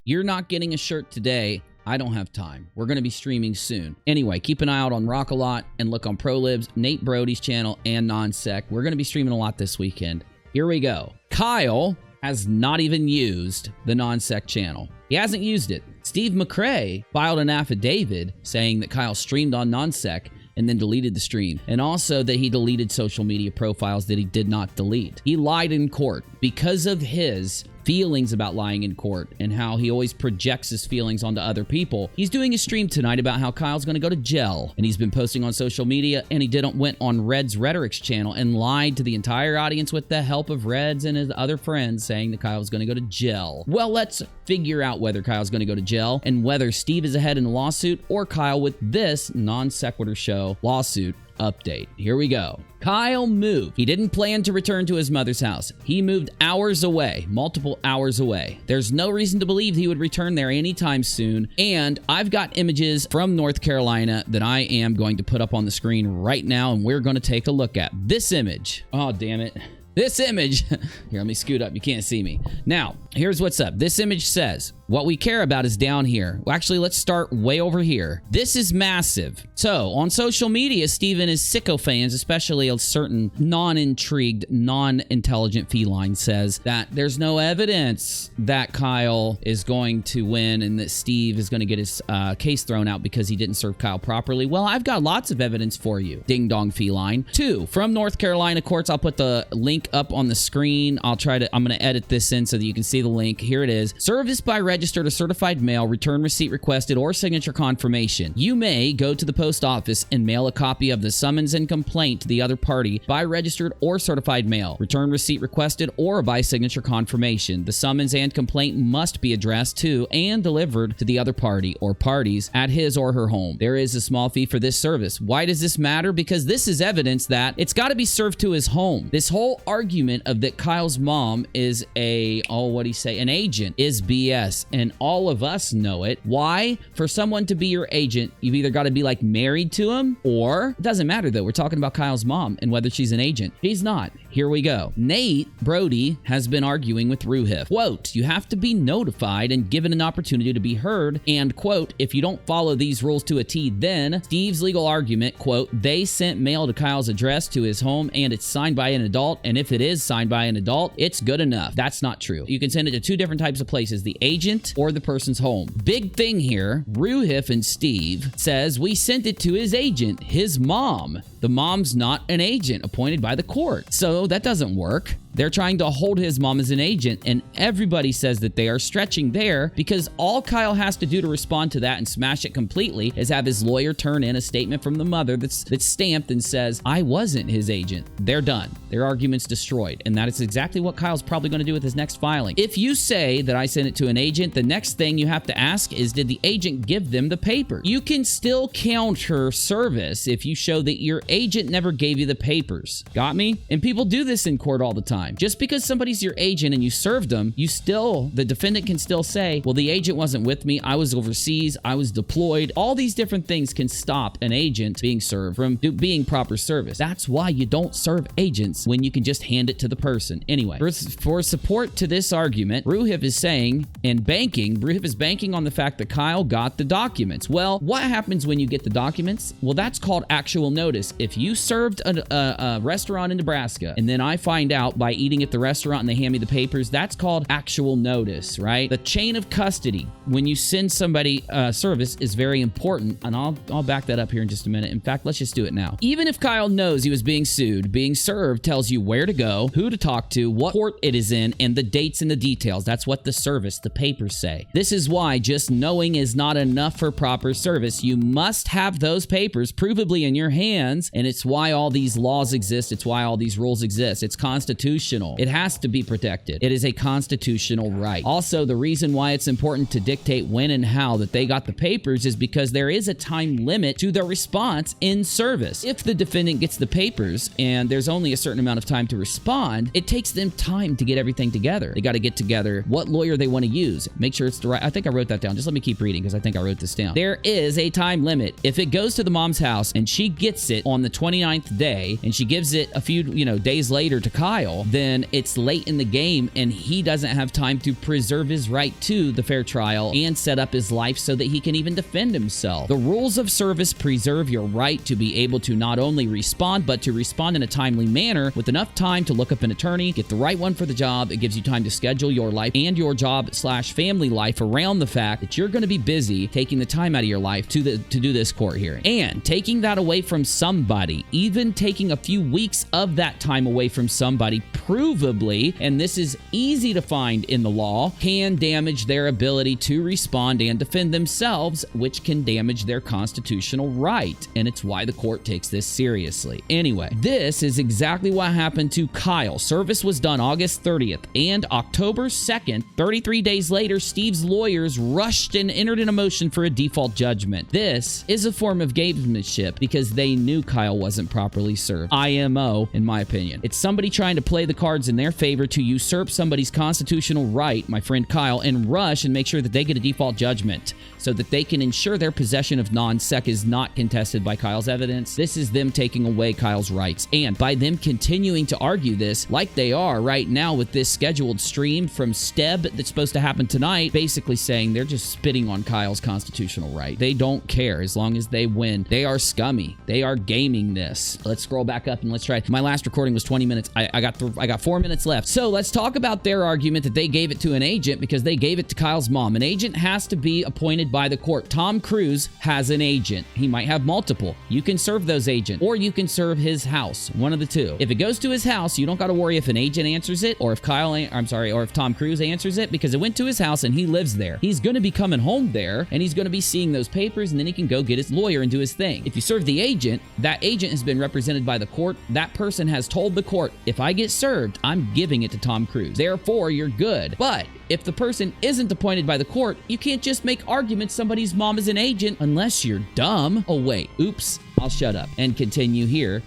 you're not getting a shirt today. I don't have time. We're going to be streaming soon. Anyway, keep an eye out on Rock-A-Lot and look on ProLibs, Nate Brody's channel, and NonSec. We're going to be streaming a lot this weekend. Here we go. Kyle has not even used the NonSec channel. He hasn't used it. Steve McRae filed an affidavit saying that Kyle streamed on NonSec and then deleted the stream, and also that he deleted social media profiles that he did not delete. He lied in court because of his feelings about lying in court and how he always projects his feelings onto other people. He's doing a stream tonight about how Kyle's going to go to jail, and he's been posting on social media, and he went on Red's Rhetoric's channel and lied to the entire audience with the help of Reds and his other friends, saying that Kyle's going to go to jail. Well, let's figure out whether Kyle's going to go to jail and whether Steve is ahead in the lawsuit or Kyle with this non-sequitur show lawsuit update. Here we go. Kyle moved. He didn't plan to return to his mother's house. He moved hours away, multiple hours away. There's no reason to believe he would return there anytime soon. And I've got images from North Carolina that I am going to put up on the screen right now, and we're going to take a look at this image. Oh, damn it. This image, here, let me scoot up. You can't see me. Now, here's what's up. This image says, what we care about is down here. Well, actually, let's start way over here. This is massive. So, on social media, Steve and his sicko fans, especially a certain non-intrigued, non-intelligent feline, says that there's no evidence that Kyle is going to win and that Steve is going to get his case thrown out because he didn't serve Kyle properly. Well, I've got lots of evidence for you, ding-dong feline. 2, from North Carolina courts. I'll put the link up on the screen. I'm going to edit this in so that you can see the link. Here it is. Service by registered or certified mail, return receipt requested, or signature confirmation. You may go to the post office and mail a copy of the summons and complaint to the other party by registered or certified mail, return receipt requested, or by signature confirmation. The summons and complaint must be addressed to and delivered to the other party or parties at his or her home. There is a small fee for this service. Why does this matter? Because this is evidence that it's got to be served to his home. This whole argument of that Kyle's mom is an agent is BS, and all of us know it. Why? For someone to be your agent, you've either got to be like married to him, or it doesn't matter though. We're talking about Kyle's mom and whether she's an agent. She's not. Here we go. Nate Brody has been arguing with Ruhif. Quote, you have to be notified and given an opportunity to be heard, and quote, if you don't follow these rules to a T, then Steve's legal argument, quote, they sent mail to Kyle's address to his home and it's signed by an adult, and if it is signed by an adult, it's good enough. That's not true. You can send it to 2 different types of places, the agent or the person's home. Big thing here, Ruhif and Steve says we sent it to his agent, his mom. The mom's not an agent appointed by the court. So that doesn't work. They're trying to hold his mom as an agent, and everybody says that they are stretching there because all Kyle has to do to respond to that and smash it completely is have his lawyer turn in a statement from the mother that's stamped and says, I wasn't his agent. They're done. Their argument's destroyed, and that is exactly what Kyle's probably going to do with his next filing. If you say that I sent it to an agent, the next thing you have to ask is, did the agent give them the paper? You can still counter service if you show that your agent never gave you the papers. Got me? And people do this in court all the time. Just because somebody's your agent and you served them, the defendant can still say, well, the agent wasn't with me. I was overseas. I was deployed. All these different things can stop an agent being served from being proper service. That's why you don't serve agents when you can just hand it to the person. Anyway, for support to this argument, Ruhif is saying, Ruhif is banking on the fact that Kyle got the documents. Well, what happens when you get the documents? Well, that's called actual notice. If you served a restaurant in Nebraska and then I find out by eating at the restaurant and they hand me the papers, that's called actual notice, right? The chain of custody when you send somebody service is very important, and I'll back that up here in just a minute. In fact, let's just do it now. Even if Kyle knows he was being sued, being served tells you where to go, who to talk to, what court it is in, and the dates and the details. That's what the papers say. This is why just knowing is not enough for proper service. You must have those papers provably in your hands, and it's why all these laws exist. It's why all these rules exist. It's constitutional. It has to be protected. It is a constitutional right. Also, the reason why it's important to dictate when and how that they got the papers is because there is a time limit to the response in service. If the defendant gets the papers and there's only a certain amount of time to respond, it takes them time to get everything together. They got to get together what lawyer they want to use. Make sure it's the right. I think I wrote that down. Just let me keep reading because I think I wrote this down. There is a time limit. If it goes to the mom's house and she gets it on the 29th day and she gives it a few, days later to Kyle, then it's late in the game and he doesn't have time to preserve his right to the fair trial and set up his life so that he can even defend himself. The rules of service preserve your right to be able to not only respond, but to respond in a timely manner with enough time to look up an attorney, get the right one for the job. It gives you time to schedule your life and your job/family life around the fact that you're going to be busy taking the time out of your life to do this court hearing. And taking that away from somebody, even taking a few weeks of that time away from somebody, provably, and this is easy to find in the law, can damage their ability to respond and defend themselves, which can damage their constitutional right. And it's why the court takes this seriously. Anyway, this is exactly what happened to Kyle. Service was done August 30th, and October 2nd, 33 days later, Steve's lawyers rushed and entered in a motion for a default judgment. This is a form of gamesmanship because they knew Kyle wasn't properly served. IMO, in my opinion. It's somebody trying to play the cards in their favor to usurp somebody's constitutional right, my friend Kyle, and rush and make sure that they get a default judgment so that they can ensure their possession of non-sec is not contested by Kyle's evidence. This is them taking away Kyle's rights. And by them continuing to argue this like they are right now with this scheduled stream from Steb that's supposed to happen tonight, basically saying they're just spitting on Kyle's constitutional right. They don't care as long as they win. They are scummy. They are gaming this. Let's scroll back up and let's try. My last recording was 20 minutes. I got 4 minutes left. So let's talk about their argument that they gave it to an agent because they gave it to Kyle's mom. An agent has to be appointed by the court. Tom Cruise has an agent. He might have multiple. You can serve those agents or you can serve his house. One of the two. If it goes to his house, you don't got to worry if an agent answers it or if or if Tom Cruise answers it because it went to his house and he lives there. He's going to be coming home there and he's going to be seeing those papers and then he can go get his lawyer and do his thing. If you serve the agent, that agent has been represented by the court. That person has told the court, if I get served, I'm giving it to Tom Cruise. Therefore, you're good. But if the person isn't appointed by the court, you can't just make arguments somebody's mom is an agent unless you're dumb. Oh, wait. Oops. I'll shut up and continue here.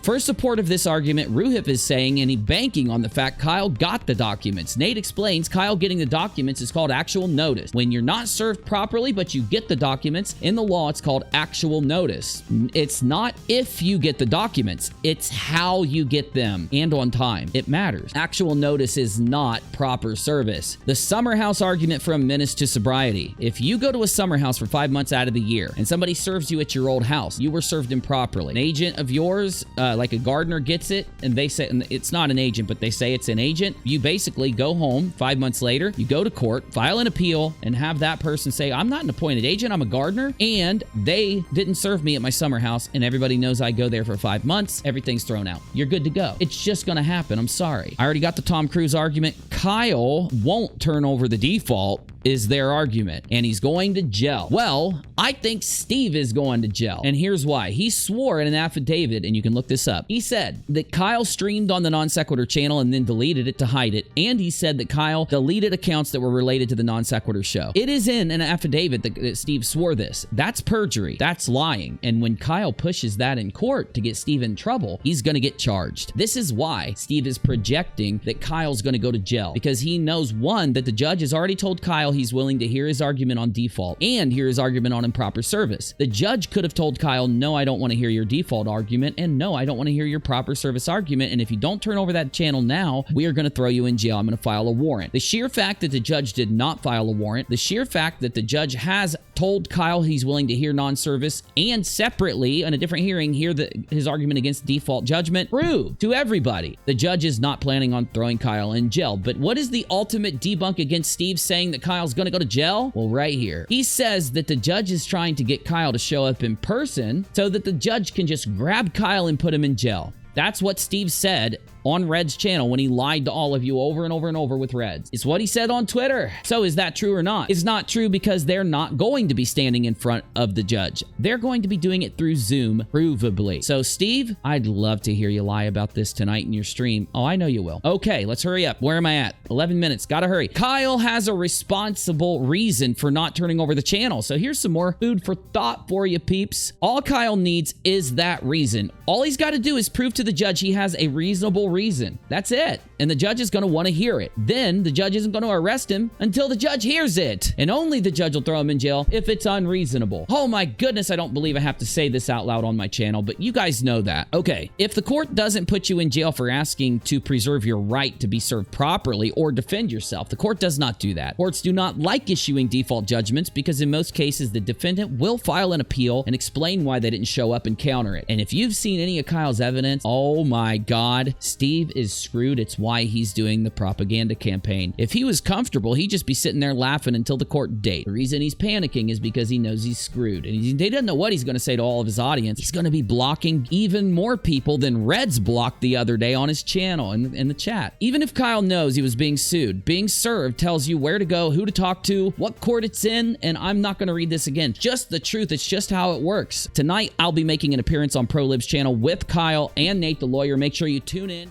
For support of this argument, Ruhip is saying and he's banking on the fact Kyle got the documents. Nate explains Kyle getting the documents is called actual notice. When you're not served properly, but you get the documents, in the law, it's called actual notice. It's not if you get the documents, it's how you get them and on time. It matters. Actual notice is not proper service. The summer house argument from menace to sobriety. If you go to a summer house for 5 months out of the year and somebody serves you at your old house, you were served improperly. An agent of yours, like a gardener, gets it and they say, and it's not an agent, but they say it's an agent. You basically go home 5 months later, you go to court, file an appeal, and have that person say, I'm not an appointed agent, I'm a gardener, and they didn't serve me at my summer house, and everybody knows I go there for 5 months, everything's thrown out. You're good to go. It's just gonna happen. I'm sorry. I already got the Tom Cruise argument. Kyle won't turn over the default is their argument, and he's going to jail. Well, I think Steve is going to jail, and here's why. He swore in an affidavit, and you can look this up. He said that Kyle streamed on the Non Sequitur channel and then deleted it to hide it, and he said that Kyle deleted accounts that were related to the Non Sequitur show. It is in an affidavit that Steve swore this. That's perjury. That's lying, and when Kyle pushes that in court to get Steve in trouble, he's going to get charged. This is why Steve is projecting that Kyle's going to go to jail, because he knows, one, that the judge has already told Kyle he's willing to hear his argument on default and hear his argument on improper service. The judge could have told Kyle, no, I don't want to hear your default argument, and no, I don't want to hear your proper service argument, and if you don't turn over that channel now, we are going to throw you in jail. I'm going to file a warrant. The sheer fact that the judge did not file a warrant, the sheer fact that the judge has told Kyle he's willing to hear non-service and separately in a different hearing hear his argument against default judgment, prove to everybody the judge is not planning on throwing Kyle in jail. But what is the ultimate debunk against Steve saying that Kyle's going to go to jail? Well, right here. He says that the judge is trying to get Kyle to show up in person so that the judge can just grab Kyle and put him in jail. That's what Steve said on Red's channel when he lied to all of you over and over and over with Reds. It's what he said on Twitter. So is that true or not? It's not true because they're not going to be standing in front of the judge. They're going to be doing it through Zoom, provably. So Steve, I'd love to hear you lie about this tonight in your stream. Oh, I know you will. Okay, let's hurry up. Where am I at? 11 minutes. Gotta hurry. Kyle has a responsible reason for not turning over the channel. So here's some more food for thought for you peeps. All Kyle needs is that reason. All he's got to do is prove to the judge he has a reasonable simple reason. That's it. And the judge is going to want to hear it. Then the judge isn't going to arrest him until the judge hears it. And only the judge will throw him in jail if it's unreasonable. Oh my goodness, I don't believe I have to say this out loud on my channel, but you guys know that. Okay, if the court doesn't put you in jail for asking to preserve your right to be served properly or defend yourself, the court does not do that. Courts do not like issuing default judgments because in most cases, the defendant will file an appeal and explain why they didn't show up and counter it. And if you've seen any of Kyle's evidence, oh my God, Steve is screwed. It's why he's doing the propaganda campaign. If he was comfortable, he'd just be sitting there laughing until the court date. The reason he's panicking is because he knows he's screwed. And he doesn't know what he's going to say to all of his audience. He's going to be blocking even more people than Reds blocked the other day on his channel in the chat. Even if Kyle knows he was being sued, being served tells you where to go, who to talk to, what court it's in, and I'm not going to read this again. Just the truth. It's just how it works. Tonight, I'll be making an appearance on ProLib's channel with Kyle and Nate the lawyer. Make sure you tune in.